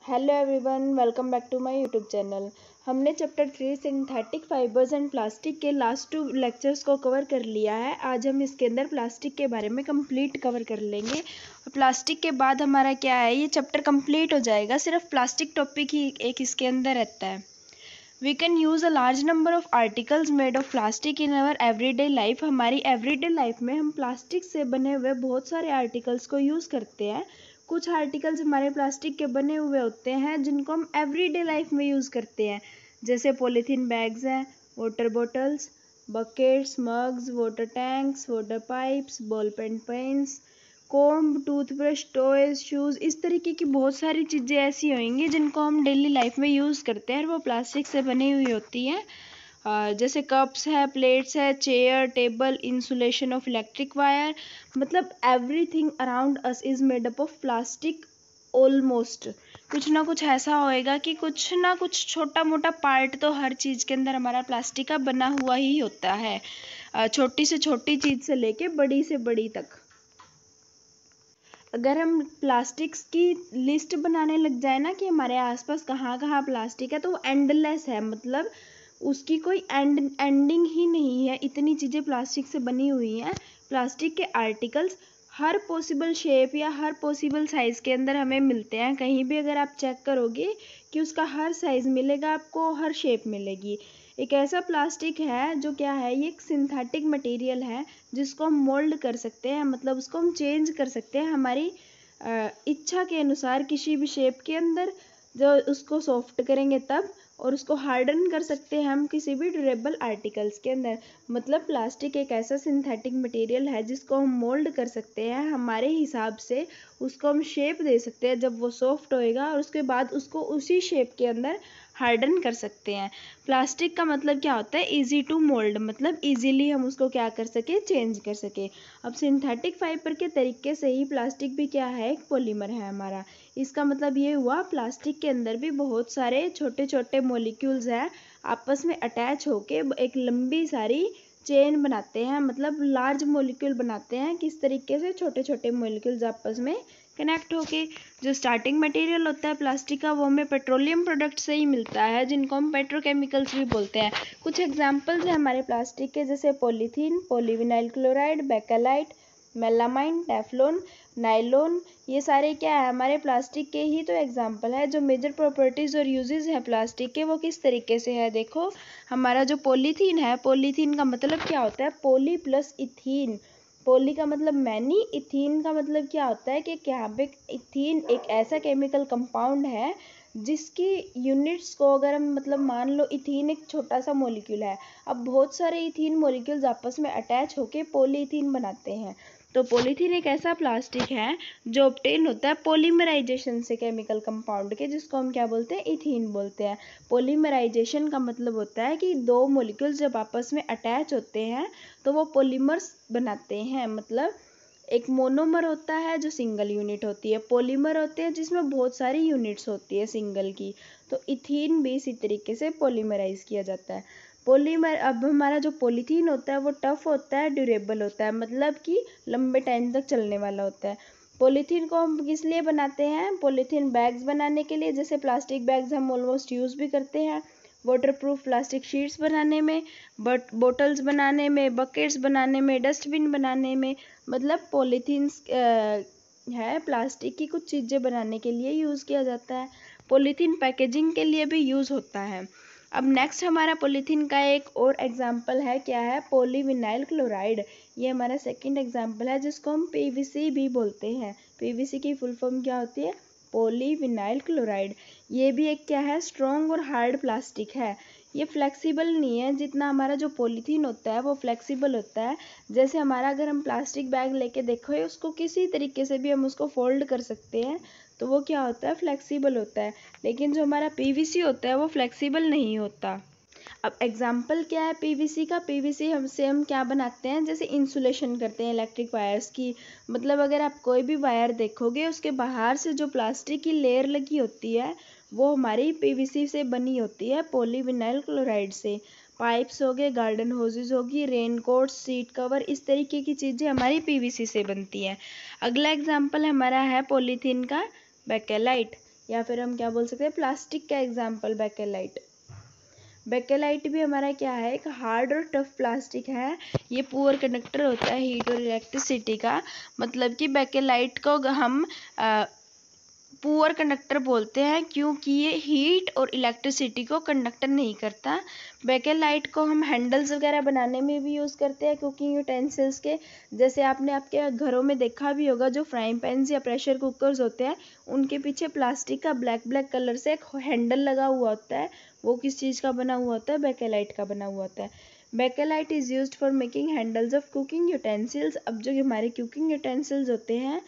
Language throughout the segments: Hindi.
Hello everyone, welcome back to my YouTube channel. हमने chapter 3 synthetic fibres and plastic के लास्ट 2 लेक्चर्स को कवर कर लिया है। आज हम इसके अंदर प्लास्टिक के बारे में कंप्लीट कवर कर लेंगे। और प्लास्टिक के बाद हमारा क्या है, ये चैप्टर कंप्लीट हो जाएगा। सिर्फ प्लास्टिक टॉपिक ही एक इसके अंदर रहता है। We can use a large number of articles made of plastic in our everyday life. हमारी एवरीडे लाइफ में हम प्लास्टिक से बने हुए बहुत सारे आर्टिकल्स को यूज़ करते हैं। कुछ आर्टिकल्स हमारे प्लास्टिक के बने हुए होते हैं जिनको हम एवरीडे लाइफ में यूज़ करते हैं, जैसे पॉलीथीन बैग्स हैं, water bottles, buckets, mugs, water tanks, water pipes, ball pen pens, comb, toothbrush, toys, shoes. इस तरीके की बहुत सारी चीज़ें ऐसी होंगी जिनको हम डेली लाइफ में यूज़ करते हैं और वो प्लास्टिक से बनी हुई होती हैं। जैसे कप्स है, प्लेट्स है, chair, table, insulation of electric wire. मतलब everything around us is made up of plastic almost. कुछ ना कुछ ऐसा होएगा कि कुछ ना कुछ छोटा मोटा पार्ट तो हर चीज़ के अंदर हमारा प्लास्टिक का बना हुआ ही होता है, छोटी से छोटी चीज़ से लेके बड़ी से बड़ी तक। अगर हम प्लास्टिक्स की लिस्ट बनाने लग जाए ना कि हमारे आसपास कहाँ कहाँ प्लास्टिक है, तो वो एंडलेस है। मतलब उसकी कोई एंडिंग ही नहीं है। इतनी चीज़ें प्लास्टिक से बनी हुई हैं। प्लास्टिक के आर्टिकल्स हर पॉसिबल शेप या हर पॉसिबल साइज़ के अंदर हमें मिलते हैं। कहीं भी अगर आप चेक करोगे कि उसका हर साइज़ मिलेगा, आपको हर शेप मिलेगी। एक ऐसा प्लास्टिक है जो क्या है, ये एक सिंथेटिक मटेरियल है जिसको हम मोल्ड कर सकते हैं। मतलब उसको हम चेंज कर सकते हैं हमारी इच्छा के अनुसार किसी भी शेप के अंदर। जो उसको सॉफ्ट करेंगे तब, और उसको हार्डन कर सकते हैं हम किसी भी ड्यूरेबल आर्टिकल्स के अंदर। मतलब प्लास्टिक एक ऐसा सिंथेटिक मटेरियल है जिसको हम मोल्ड कर सकते हैं हमारे हिसाब से। उसको हम शेप दे सकते हैं जब वो सॉफ्ट होएगा, और उसके बाद उसको उसी शेप के अंदर हार्डन कर सकते हैं। प्लास्टिक का मतलब क्या होता है, इजी टू मोल्ड। मतलब इजीली हम उसको क्या कर सके, चेंज कर सके। अब सिंथेटिक फाइबर के तरीके से ही प्लास्टिक भी क्या है, एक पॉलीमर है हमारा। इसका मतलब ये हुआ, प्लास्टिक के अंदर भी बहुत सारे छोटे छोटे मॉलिक्यूल्स हैं, आपस में अटैच होके एक लंबी सारी चेन बनाते हैं। मतलब लार्ज मॉलिक्यूल बनाते हैं। किस तरीके से, छोटे छोटे मॉलिक्यूल्स आपस में कनेक्ट होके। जो स्टार्टिंग मटेरियल होता है प्लास्टिक का, वो हमें पेट्रोलियम प्रोडक्ट से ही मिलता है, जिनको हम पेट्रोकेमिकल्स भी बोलते हैं। कुछ एग्जांपल्स हैं हमारे प्लास्टिक के, जैसे polythene, polyvinyl chloride, bakelite, melamine, Teflon, nylon. ये सारे क्या है, हमारे प्लास्टिक के ही तो एग्जाम्पल है। जो मेजर प्रॉपर्टीज़ और यूजेस है प्लास्टिक के, वो किस तरीके से है, देखो। हमारा जो पॉलीथीन है, पॉलीथीन का मतलब क्या होता है, पॉली प्लस इथीन। पॉली का मतलब मैनी, इथीन का मतलब क्या होता है कि यहाँ पे इथीन एक ऐसा केमिकल कंपाउंड है जिसकी यूनिट्स को अगर हम मतलब मान लो, इथीन एक छोटा सा मॉलिक्यूल है। अब बहुत सारे इथीन मॉलिक्यूल्स आपस में अटैच होके पॉलीथीन बनाते हैं। तो पॉलीथीन एक ऐसा प्लास्टिक है जो ऑब्टेन होता है पॉलीमराइजेशन से केमिकल कंपाउंड के, जिसको हम क्या बोलते हैं, इथीन बोलते हैं। पॉलीमराइजेशन का मतलब होता है कि दो मॉलिक्यूल्स जब आपस में अटैच होते हैं तो वो पॉलीमर्स बनाते हैं। मतलब एक मोनोमर होता है जो सिंगल यूनिट होती है, पॉलीमर होते हैं जिसमें बहुत सारी यूनिट्स होती है सिंगल की। तो इथीन भी इसी तरीके से पॉलीमराइज किया जाता है। पॉलीमर, अब हमारा जो पॉलीथीन होता है वो टफ होता है, ड्यूरेबल होता है, मतलब कि लंबे टाइम तक चलने वाला होता है। पॉलीथीन को हम किस लिए बनाते हैं, पॉलीथीन बैग्स बनाने के लिए। जैसे प्लास्टिक बैग्स हम ऑलमोस्ट यूज़ भी करते हैं, वाटर प्रूफ प्लास्टिक शीट्स बनाने में, बोटल्स बनाने में, बकेट्स बनाने में, डस्टबिन बनाने में। मतलब पॉलीथीन्स है प्लास्टिक की कुछ चीज़ें बनाने के लिए यूज़ किया जाता है। पॉलीथीन पैकेजिंग के लिए भी यूज़ होता है। अब नेक्स्ट हमारा पॉलीथीन का एक और एग्जाम्पल है, क्या है, पॉलीविनाइल क्लोराइड। ये हमारा सेकंड एग्जाम्पल है जिसको हम पीवीसी भी बोलते हैं। पीवीसी की फुल फॉर्म क्या होती है, पॉलीविनाइल क्लोराइड। ये भी एक क्या है, स्ट्रॉन्ग और हार्ड प्लास्टिक है। ये फ्लेक्सिबल नहीं है, जितना हमारा जो पॉलीथीन होता है वो फ्लेक्सिबल होता है। जैसे हमारा अगर हम प्लास्टिक बैग लेके देखो, उसको किसी तरीके से भी हम उसको फोल्ड कर सकते हैं, तो वो क्या होता है, फ्लेक्सिबल होता है। लेकिन जो हमारा पीवीसी होता है वो फ्लेक्सिबल नहीं होता। अब एग्जाम्पल क्या है पीवीसी का, पीवीसी हमसे हम क्या बनाते हैं, जैसे इंसुलेशन करते हैं इलेक्ट्रिक वायर्स की। मतलब अगर आप कोई भी वायर देखोगे, उसके बाहर से जो प्लास्टिक की लेयर लगी होती है वो हमारी पीवीसी से बनी होती है, पॉलीविनाइल क्लोराइड से। पाइप्स हो गए, गार्डन होजेज होगी, रेनकोट, सीट कवर, इस तरीके की चीज़ें हमारी पीवीसी से बनती हैं। अगला एग्जाम्पल हमारा है पॉलीथीन का, बेकेलाइट। या फिर हम क्या बोल सकते हैं, प्लास्टिक का एग्जाम्पल बेकेलाइट। बेकेलाइट भी हमारा क्या है, एक हार्ड और टफ प्लास्टिक है। ये पुअर कंडक्टर होता है हीट और इलेक्ट्रिसिटी का। मतलब कि बेकेलाइट को हम पुअर कंडक्टर बोलते हैं क्योंकि ये हीट और इलेक्ट्रिसिटी को कंडक्टर नहीं करता। बेकेलाइट को हम हैंडल्स वगैरह बनाने में भी यूज़ करते हैं, कुकिंग यूटेंसिल्स के। जैसे आपने आपके घरों में देखा भी होगा, जो फ्राइंग पैन्स या प्रेशर कुकर्स होते हैं उनके पीछे प्लास्टिक का ब्लैक कलर से एक हैंडल लगा हुआ होता है। वो किस चीज़ का बना हुआ होता है, बेकेलाइट का बना हुआ होता है। Bakelite is used for making handles of cooking utensils. अब जो हमारे कुकिंग यूटेंसिल्स होते हैं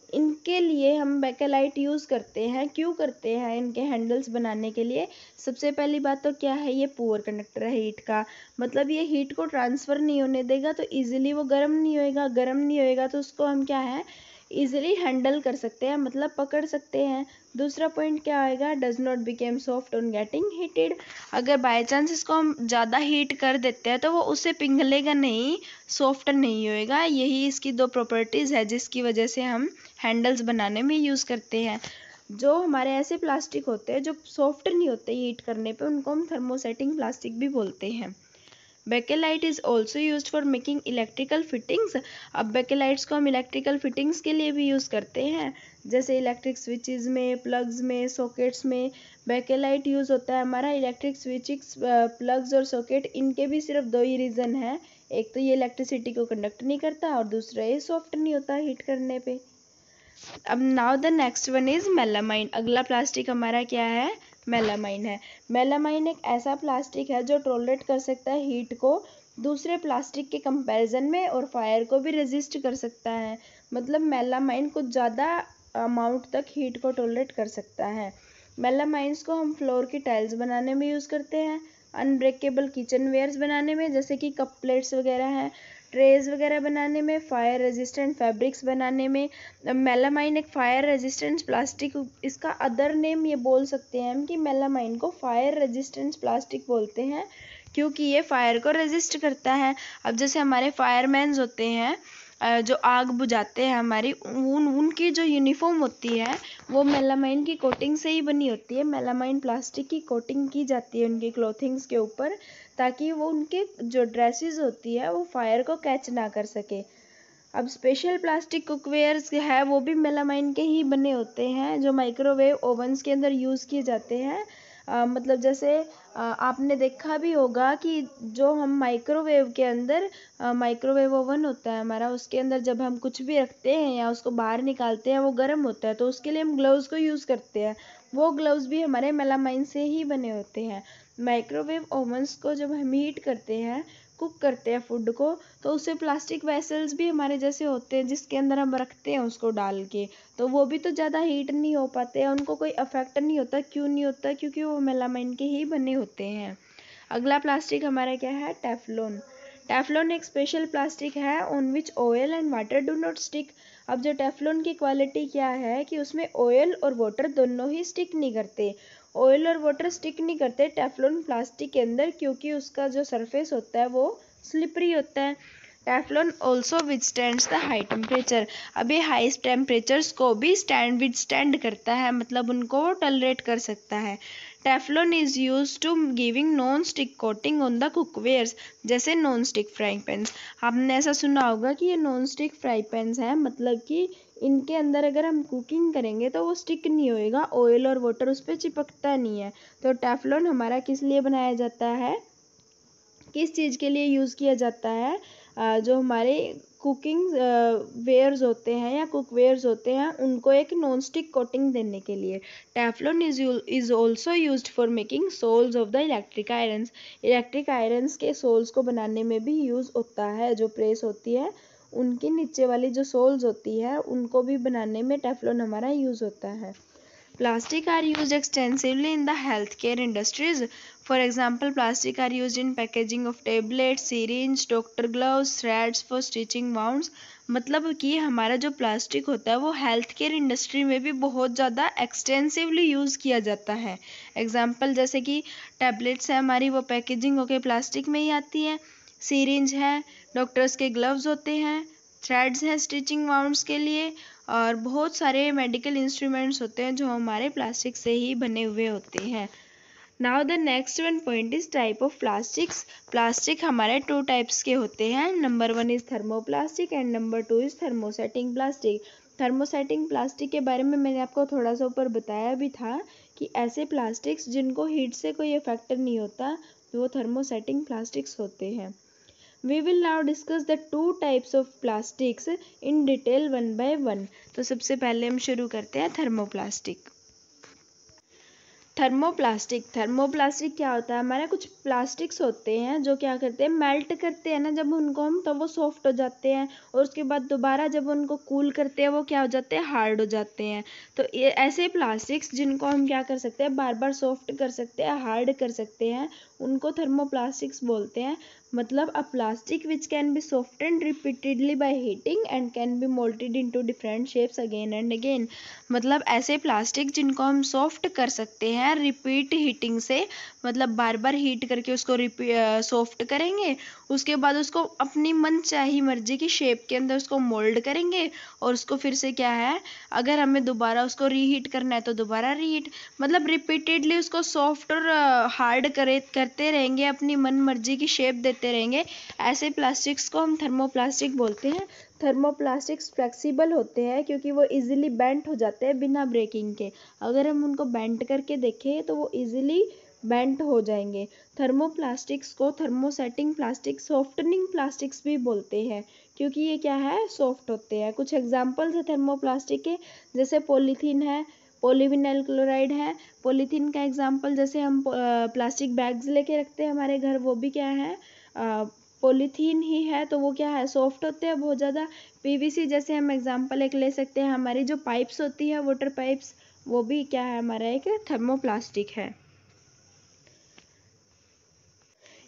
इनके लिए हम बेकेलाइट यूज़ करते हैं। क्यों करते हैं, इनके हैंडल्स बनाने के लिए। सबसे पहली बात तो क्या है, ये पुअर कंडक्टर है हीट का। मतलब ये हीट को ट्रांसफ़र नहीं होने देगा, तो इजीली वो गर्म नहीं होएगा। गर्म नहीं होएगा तो उसको हम क्या है, इजीली हैंडल कर सकते हैं, मतलब पकड़ सकते हैं। दूसरा पॉइंट क्या आएगा, does not became soft on getting heated. अगर बाय चांस इसको हम ज़्यादा हीट कर देते हैं तो वो उससे पिघलेगा नहीं, सॉफ्ट नहीं होएगा। यही इसकी दो प्रॉपर्टीज़ है जिसकी वजह से हम हैंडल्स बनाने में यूज़ करते हैं। जो हमारे ऐसे प्लास्टिक होते हैं जो सॉफ्ट नहीं होते हीट करने पे, उनको हम थर्मोसेटिंग प्लास्टिक भी बोलते हैं। Bakelite is also used for making electrical fittings. अब बेकेलाइट्स को हम इलेक्ट्रिकल फिटिंग्स के लिए भी यूज़ करते हैं, जैसे इलेक्ट्रिक स्विचेस में, प्लग्स में, सॉकेट्स में बेकेलाइट यूज़ होता है हमारा। इलेक्ट्रिक स्विचेस, प्लग्स और सॉकेट, इनके भी सिर्फ दो ही रीज़न है। एक तो ये इलेक्ट्रिसिटी को कंडक्ट नहीं करता और दूसरा ये सॉफ्ट नहीं होता हीट करने पे। अब now the next one is melamine. अगला प्लास्टिक हमारा क्या है, मेलामाइन है। मेलामाइन एक ऐसा प्लास्टिक है जो टॉलरेट कर सकता है हीट को दूसरे प्लास्टिक के कंपैरिजन में, और फायर को भी रेजिस्ट कर सकता है। मतलब मेलामाइन कुछ ज़्यादा अमाउंट तक हीट को टॉलरेट कर सकता है। मेलामाइंस को हम फ्लोर की टाइल्स बनाने में यूज़ करते हैं, अनब्रेकेबल किचन वेयर्स बनाने में जैसे कि कप प्लेट्स वगैरह हैं, ट्रेज वगैरह बनाने में, फायर रेजिस्टेंट फैब्रिक्स बनाने में। मेलामाइन एक फायर रेजिस्टेंस प्लास्टिक, इसका अदर नेम ये बोल सकते हैं हम कि मेलामाइन को फायर रेजिस्टेंस प्लास्टिक बोलते हैं क्योंकि ये फायर को रेजिस्ट करता है। अब जैसे हमारे फायरमैन्स होते हैं जो आग बुझाते हैं हमारी, उनकी जो यूनिफॉर्म होती है वो मेलामाइन की कोटिंग से ही बनी होती है। मेलामाइन प्लास्टिक की कोटिंग की जाती है उनकी क्लोथिंग्स के ऊपर, ताकि वो उनके जो ड्रेसेस होती है वो फायर को कैच ना कर सके। अब स्पेशल प्लास्टिक कुकवेयर्स है वो भी मेलामाइन के ही बने होते हैं, जो माइक्रोवेव ओवन्स के अंदर यूज़ किए जाते हैं। मतलब जैसे आपने देखा भी होगा कि जो हम माइक्रोवेव के अंदर, माइक्रोवेव ओवन होता है हमारा, उसके अंदर जब हम कुछ भी रखते हैं या उसको बाहर निकालते हैं वो गर्म होता है, तो उसके लिए हम ग्लव्स को यूज़ करते हैं। वो ग्लव्स भी हमारे मेलामाइन से ही बने होते हैं। माइक्रोवेव ओवन्स को जब हम हीट करते हैं, कुक करते हैं फूड को, तो उससे प्लास्टिक वेसल्स भी हमारे जैसे होते हैं जिसके अंदर हम रखते हैं उसको डाल के, तो वो भी तो ज़्यादा हीट नहीं हो पाते हैं, उनको कोई अफेक्ट नहीं होता। क्यों नहीं होता, क्योंकि वो मेलामाइन के ही बने होते हैं। अगला प्लास्टिक हमारा क्या है, टेफ्लॉन। टेफ्लॉन एक स्पेशल प्लास्टिक है on which oil and water do not stick. अब जो टेफ्लॉन की क्वालिटी क्या है कि उसमें ऑयल और वाटर दोनों ही स्टिक नहीं करते। ऑयल और वाटर स्टिक नहीं करते टेफ्लॉन प्लास्टिक के अंदर, क्योंकि उसका जो सरफेस होता है वो स्लिपरी होता है। Teflon also withstands the high temperature. अब ये हाई टेम्परेचर्स को भी विथस्टैंड करता है, मतलब उनको टॉलरेट कर सकता है। Teflon is use to giving non stick coating on the cookwares, जैसे नॉन स्टिक फ्राइंग पैन्स। आपने ऐसा सुना होगा कि ये नॉन स्टिक फ्राई पैन्स हैं, मतलब कि इनके अंदर अगर हम कुकिंग करेंगे तो वो स्टिक नहीं होएगा, ऑयल और वाटर उस पर चिपकता नहीं है। तो टेफ्लॉन हमारा किस लिए बनाया जाता है, किस चीज़ के लिए यूज़ किया जाता है, जो हमारे कुकिंग वेयर्स होते हैं या कुकवेयर्स होते हैं उनको एक नॉन स्टिक कोटिंग देने के लिए। Teflon is also used for making soles of the electric irons. Electric irons के सोल्स को बनाने में भी यूज़ होता है। जो प्रेस होती है उनकी नीचे वाली जो सोल्स होती है उनको भी बनाने में टेफ्लॉन हमारा यूज़ होता है। Plastic are used extensively in the healthcare industries. For example, plastic are used in packaging of tablets, syringe, doctor gloves, threads for stitching wounds. मतलब कि हमारा जो प्लास्टिक होता है वो हेल्थ केयर इंडस्ट्री में भी बहुत ज़्यादा एक्सटेंसिवली यूज़ किया जाता है। एग्जाम्पल जैसे कि टैबलेट्स है हमारी, वो पैकेजिंग होके प्लास्टिक में ही आती है। सीरिंज है, डॉक्टर्स के ग्लव्स होते हैं, थ्रेड्स हैं स्टिचिंग वाउंड्स के लिए, और बहुत सारे मेडिकल इंस्ट्रूमेंट्स होते हैं जो हमारे प्लास्टिक से ही बने हुए होते हैं। Now the next one point is type of plastics. Plastic हमारे 2 टाइप्स के होते हैं। Number 1 is thermoplastic and number 2 is thermosetting plastic. Thermosetting plastic के बारे में मैंने आपको थोड़ा सा ऊपर बताया भी था कि ऐसे प्लास्टिक्स जिनको हीट से कोई इफेक्ट नहीं होता वो थर्मोसेटिंग प्लास्टिक्स होते हैं। We will now discuss the 2 types of plastics in detail one by one। तो सबसे पहले हम शुरू करते हैं थर्मोप्लास्टिक। थर्मोप्लास्टिक क्या होता है? हमारे कुछ प्लास्टिक्स होते हैं जो क्या करते हैं, मेल्ट करते हैं ना जब उनको हम, तो वो सॉफ्ट हो जाते हैं और उसके बाद दोबारा जब उनको कूल करते हैं वो क्या हो जाते हैं, हार्ड हो जाते हैं। तो ये ऐसे प्लास्टिक्स जिनको हम क्या कर सकते हैं, बार बार सॉफ्ट कर सकते हैं, हार्ड कर सकते हैं, उनको थर्मोप्लास्टिक्स बोलते हैं। मतलब अ plastic which can be softened repeatedly by heating and can be molded into different shapes again and again। मतलब ऐसे प्लास्टिक जिनको हम सॉफ्ट कर सकते हैं रिपीट हीटिंग से, मतलब बार बार हीट करके उसको सॉफ्ट करेंगे, उसके बाद उसको अपनी मन चाही मर्जी की शेप के अंदर उसको मोल्ड करेंगे और उसको फिर से क्या है, अगर हमें दोबारा उसको रीहीट करना है तो दोबारा रीहीट, मतलब रिपीटेडली उसको सॉफ्ट और हार्ड करते रहेंगे, अपनी मन मर्जी की शेप देते रहेंगे। ऐसे प्लास्टिक्स को हम थर्मोप्लास्टिक बोलते हैं। थर्मोप्लास्टिक्स फ्लेक्सिबल होते हैं क्योंकि वो इजीली बेंट हो जाते हैं बिना ब्रेकिंग के। अगर हम उनको बेंट करके देखें तो वो इजीली बेंट हो जाएंगे। थर्मोप्लास्टिक्स को थर्मोसेटिंग प्लास्टिक, सॉफ्टनिंग प्लास्टिक्स भी बोलते हैं क्योंकि ये क्या है, सॉफ्ट होते हैं। कुछ एग्जांपल्स है थर्मोप्लास्टिक के, जैसे पॉलीथीन है, पॉलीविनाइल क्लोराइड है। पॉलीथीन का एग्जांपल जैसे हम प्लास्टिक बैग्स लेके रखते हैं हमारे घर, वो भी क्या है, पॉलीथीन ही है, तो वो क्या है, सॉफ्ट होते हैं बहुत ज़्यादा। पीवीसी जैसे हम एग्जांपल एक ले सकते हैं, हमारी जो पाइप्स होती है वाटर पाइप्स, वो भी क्या है, हमारा एक थर्मोप्लास्टिक है।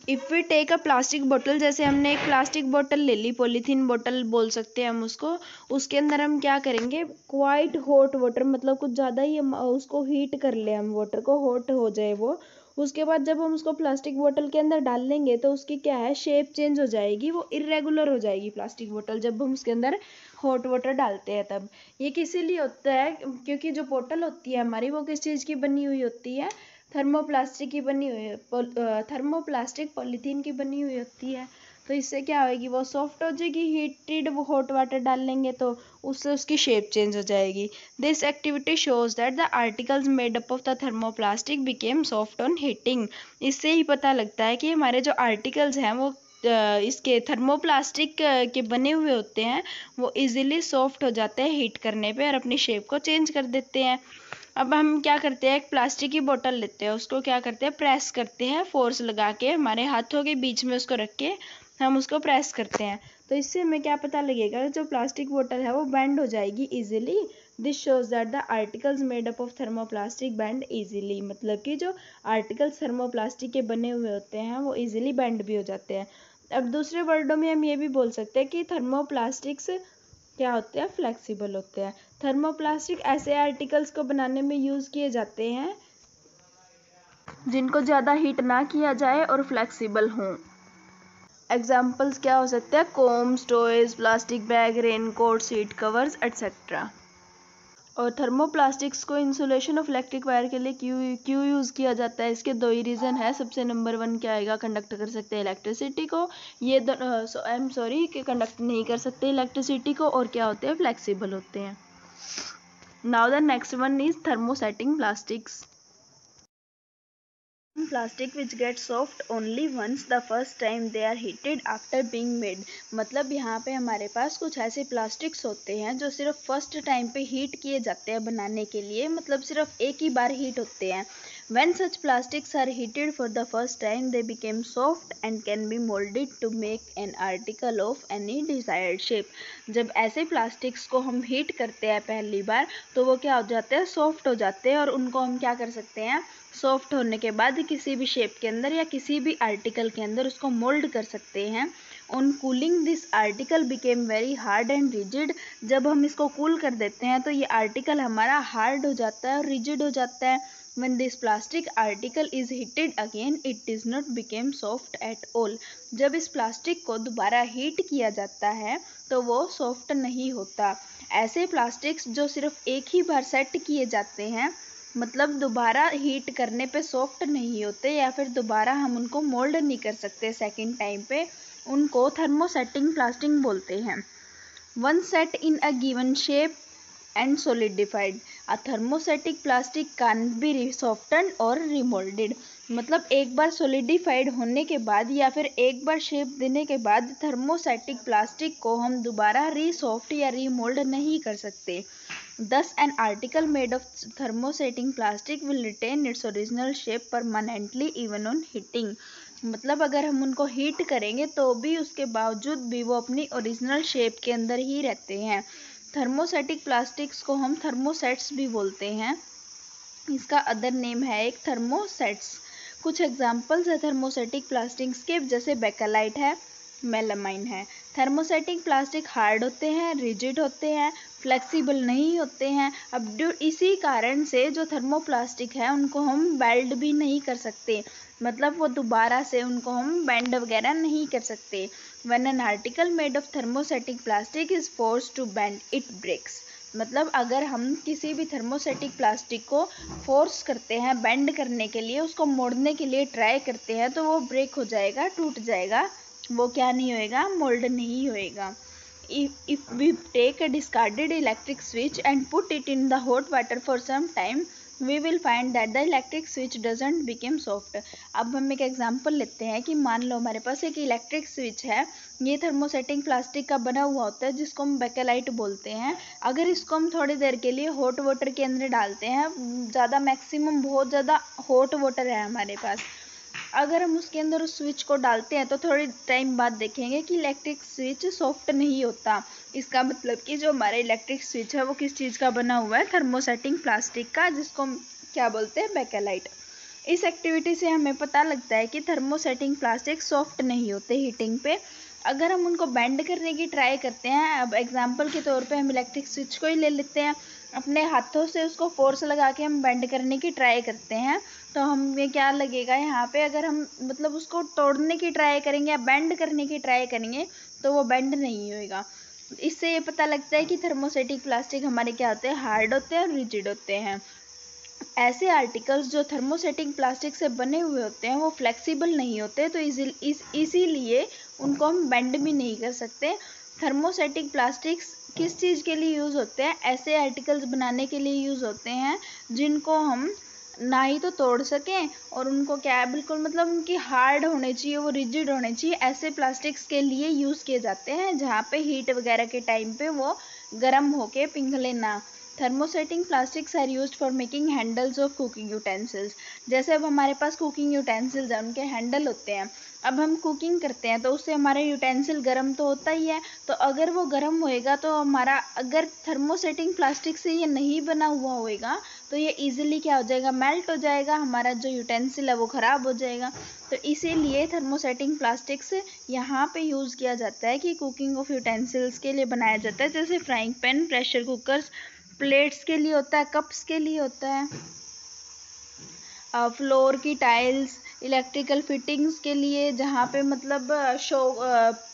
If we take a plastic बोतल, जैसे हमने एक प्लास्टिक बोतल ले ली, पॉलीथीन बोतल बोल सकते हैं हम उसको, उसके अंदर हम क्या करेंगे, क्वाइट हॉट वाटर, मतलब कुछ ज़्यादा ही हम उसको हीट कर ले, हम वाटर को हॉट हो जाए वो, उसके बाद जब हम उसको प्लास्टिक बोतल के अंदर डाल लेंगे तो उसकी क्या है, शेप चेंज हो जाएगी, वो इरेगुलर हो जाएगी प्लास्टिक बोतल जब हम उसके अंदर हॉट वाटर डालते हैं तब। ये किसी लिए होता है क्योंकि जो बोतल होती है हमारी वो किस चीज़ की बनी हुई होती है, थर्मोप्लास्टिक की बनी हुई है। थर्मोप्लास्टिक पॉलीथीन की बनी हुई होती है, तो इससे क्या होगी, वो सॉफ्ट हो जाएगी, हीटेड हॉट वाटर डाल लेंगे तो उससे उसकी शेप चेंज हो जाएगी। This activity shows that the articles made up of the thermoplastic became soft on heating. इससे ही पता लगता है कि हमारे जो आर्टिकल्स हैं वो इसके थर्मोप्लास्टिक के बने हुए होते हैं, वो इजीली सॉफ्ट हो जाते हैं हीट करने पे और अपनी शेप को चेंज कर देते हैं। अब हम क्या करते हैं, एक प्लास्टिक की बोतल लेते हैं, उसको क्या करते हैं, प्रेस करते हैं, फोर्स लगा के हमारे हाथों के बीच में उसको रख के हम उसको प्रेस करते हैं, तो इससे हमें क्या पता लगेगा, जो प्लास्टिक बोतल है वो बेंड हो जाएगी easily. This shows that the articles made up of thermoplastic bend easily. मतलब कि जो आर्टिकल्स थर्मोप्लास्टिक के बने हुए होते हैं वो इजीली बेंड भी हो जाते हैं। अब दूसरे वर्डों में हम ये भी बोल सकते हैं कि थर्मोप्लास्टिक्स क्या होते हैं, फ्लेक्सिबल होते हैं। थर्मोप्लास्टिक ऐसे आर्टिकल्स को बनाने में यूज़ किए जाते हैं जिनको ज़्यादा हीट ना किया जाए और फ्लेक्सिबल हों। एग्जाम्पल्स क्या हो सकते हैं, combs, toys, plastic bag, rain coat, seat covers etcetera. और थर्मोप्लास्टिक्स को इंसुलेशन ऑफ इलेक्ट्रिक वायर के लिए क्यों यूज़ किया जाता है, इसके 2 ही रीज़न है। सबसे नंबर 1 क्या आएगा, कंडक्ट कर सकते हैं इलेक्ट्रिसिटी को, ये आई एम सॉरी कि कंडक्ट नहीं कर सकते इलेक्ट्रिसिटी को, और क्या होते हैं, फ्लेक्सिबल होते हैं। Now the next one is thermosetting plastics. Plastic which get soft only once the first time they are heated after being made. मतलब यहाँ पे हमारे पास कुछ ऐसे प्लास्टिक्स होते हैं जो सिर्फ फर्स्ट टाइम पे हीट किए जाते हैं बनाने के लिए, मतलब सिर्फ एक ही बार हीट होते हैं। When such plastics are heated for the first time, they become soft and can be molded to make an article of any desired shape। जब ऐसे प्लास्टिक्स को हम हीट करते हैं पहली बार तो वो क्या हो जाते हैं, सॉफ्ट हो जाते हैं, और उनको हम क्या कर सकते हैं, सॉफ्ट होने के बाद किसी भी शेप के अंदर या किसी भी आर्टिकल के अंदर उसको मोल्ड कर सकते हैं। On cooling this article became very hard and rigid. जब हम इसको कूल कर देते हैं तो ये आर्टिकल हमारा हार्ड हो जाता है और रिजिड हो जाता है। When this plastic article is heated again, it does not become soft at all। जब इस प्लास्टिक को दोबारा हीट किया जाता है तो वो सॉफ्ट नहीं होता। ऐसे प्लास्टिक्स जो सिर्फ एक ही बार सेट किए जाते हैं, मतलब दोबारा हीट करने पे सॉफ्ट नहीं होते या फिर दोबारा हम उनको मोल्ड नहीं कर सकते सेकेंड टाइम पे, उनको थर्मोसेटिंग प्लास्टिक बोलते हैं। One set in a given shape and solidified. A thermostatic plastic can be softened or remolded. मतलब एक बार solidified होने के बाद या फिर एक बार शेप देने के बाद थर्मोसेटिक प्लास्टिक को हम दोबारा रीसॉफ्ट या रीमोल्ड नहीं कर सकते। Thus an article made of thermosetting plastic will retain its original shape permanently even on heating. मतलब अगर हम उनको हीट करेंगे तो भी उसके बावजूद भी वो अपनी ओरिजिनल शेप के अंदर ही रहते हैं। थर्मोसेटिक प्लास्टिक्स को हम थर्मोसेट्स भी बोलते हैं। इसका अदर नेम है एक थर्मोसेट्स। कुछ एग्जांपल्स है थर्मोसेटिक प्लास्टिक्स के, जैसे बेकेलाइट है, मेलामाइन है। थर्मोसेटिक प्लास्टिक हार्ड होते हैं, रिजिड होते हैं, फ्लेक्सिबल नहीं होते हैं। अब इसी कारण से जो थर्मोप्लास्टिक है उनको हम बेल्ड भी नहीं कर सकते, मतलब वो दोबारा से उनको हम बेंड वगैरह नहीं कर सकते। When an article made of thermostatic plastic is forced to bend, it breaks. मतलब अगर हम किसी भी थर्मोसेटिक प्लास्टिक को फोर्स करते हैं बेंड करने के लिए, उसको मोड़ने के लिए ट्राई करते हैं, तो वो ब्रेक हो जाएगा, टूट जाएगा, वो क्या नहीं होएगा, मोल्ड नहीं होएगा। If we take a discarded electric switch and put it in the hot water for some time, we will find that the electric switch doesn't become soft. अब हम एक एग्जांपल लेते हैं कि मान लो हमारे पास एक इलेक्ट्रिक स्विच है, ये थर्मोसेटिक प्लास्टिक का बना हुआ होता है जिसको हम बेकेलाइट बोलते हैं। अगर इसको हम थोड़ी देर के लिए हॉट वाटर के अंदर डालते हैं, ज़्यादा मैक्सिमम बहुत ज़्यादा हॉट वाटर है हमारे पास, अगर हम उसके अंदर उस स्विच को डालते हैं तो थोड़ी टाइम बाद देखेंगे कि इलेक्ट्रिक स्विच सॉफ्ट नहीं होता। इसका मतलब कि जो हमारा इलेक्ट्रिक स्विच है वो किस चीज़ का बना हुआ है, थर्मोसेटिक प्लास्टिक का, जिसको हम क्या बोलते हैं, बेकेलाइट। इस एक्टिविटी से हमें पता लगता है कि थर्मोसेटिक प्लास्टिक सॉफ्ट नहीं होते हीटिंग पे। अगर हम उनको बेंड करने की ट्राई करते हैं, अब एग्जांपल के तौर पे हम इलेक्ट्रिक स्विच को ही ले लेते हैं, अपने हाथों से उसको फोर्स लगा के हम बेंड करने की ट्राई करते हैं, तो हमें क्या लगेगा यहाँ पे, अगर हम मतलब उसको तोड़ने की ट्राई करेंगे या बेंड करने की ट्राई करेंगे तो वो बेंड नहीं होएगा। इससे ये पता लगता है कि थर्मोसेटिक प्लास्टिक हमारे क्या होते हैं, हार्ड होते हैं और रिजिड होते हैं। ऐसे आर्टिकल्स जो थर्मोसेटिक प्लास्टिक से बने हुए होते हैं वो फ्लेक्सिबल नहीं होते, तो इसीलिए उनको हम बेंड भी नहीं कर सकते। थर्मोसेटिक प्लास्टिक्स किस चीज़ के लिए यूज़ होते हैं, ऐसे आर्टिकल्स बनाने के लिए यूज़ होते हैं जिनको हम ना ही तो तोड़ सकें और उनको क्या है, बिल्कुल मतलब उनकी हार्ड होने चाहिए, वो रिजिड होने चाहिए। ऐसे प्लास्टिक्स के लिए यूज़ किए जाते हैं जहाँ पे हीट वगैरह के टाइम पे वो गर्म होके पिघले ना। Thermosetting plastics are used for making handles of cooking utensils. जैसे अब हमारे पास कुकिंग यूटेंसिल्स हैं, उनके हैंडल होते हैं। अब हम कुकिंग करते हैं तो उससे हमारा यूटेंसिल गर्म तो होता ही है, तो अगर वो गर्म होएगा तो हमारा, अगर थर्मोसेटिक प्लास्टिक से ये नहीं बना हुआ होएगा तो ये इजीली क्या हो जाएगा, मेल्ट हो जाएगा, हमारा जो यूटेंसिल है वो ख़राब हो जाएगा। तो इसीलिए थर्मोसेटिक प्लास्टिक्स यहाँ पे यूज़ किया जाता है कि कुकिंग ऑफ यूटेंसिल्स के लिए बनाया जाता है, जैसे frying pan, pressure cookers, plates के लिए होता है, कप्स के लिए होता है, फ्लोर की टाइल्स, इलेक्ट्रिकल फिटिंग्स के लिए जहाँ पे मतलब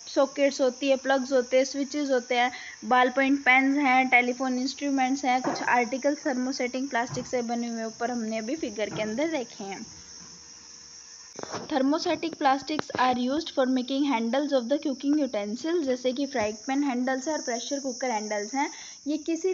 सॉकेट्स होती है, प्लग्स होते हैं, स्विचेस होते हैं, बॉल पॉइंट पेन्स हैं, टेलीफोन इंस्ट्रूमेंट्स हैं, कुछ आर्टिकल्स थर्मोसेटिक प्लास्टिक से बने हुए ऊपर हमने अभी फिगर के अंदर देखे हैं। Thermosetting plastics are used for making handles of the cooking utensils, जैसे कि फ्राइंग पैन हैंडल्स है और प्रेशर कुकर हैंडल्स हैं। ये किस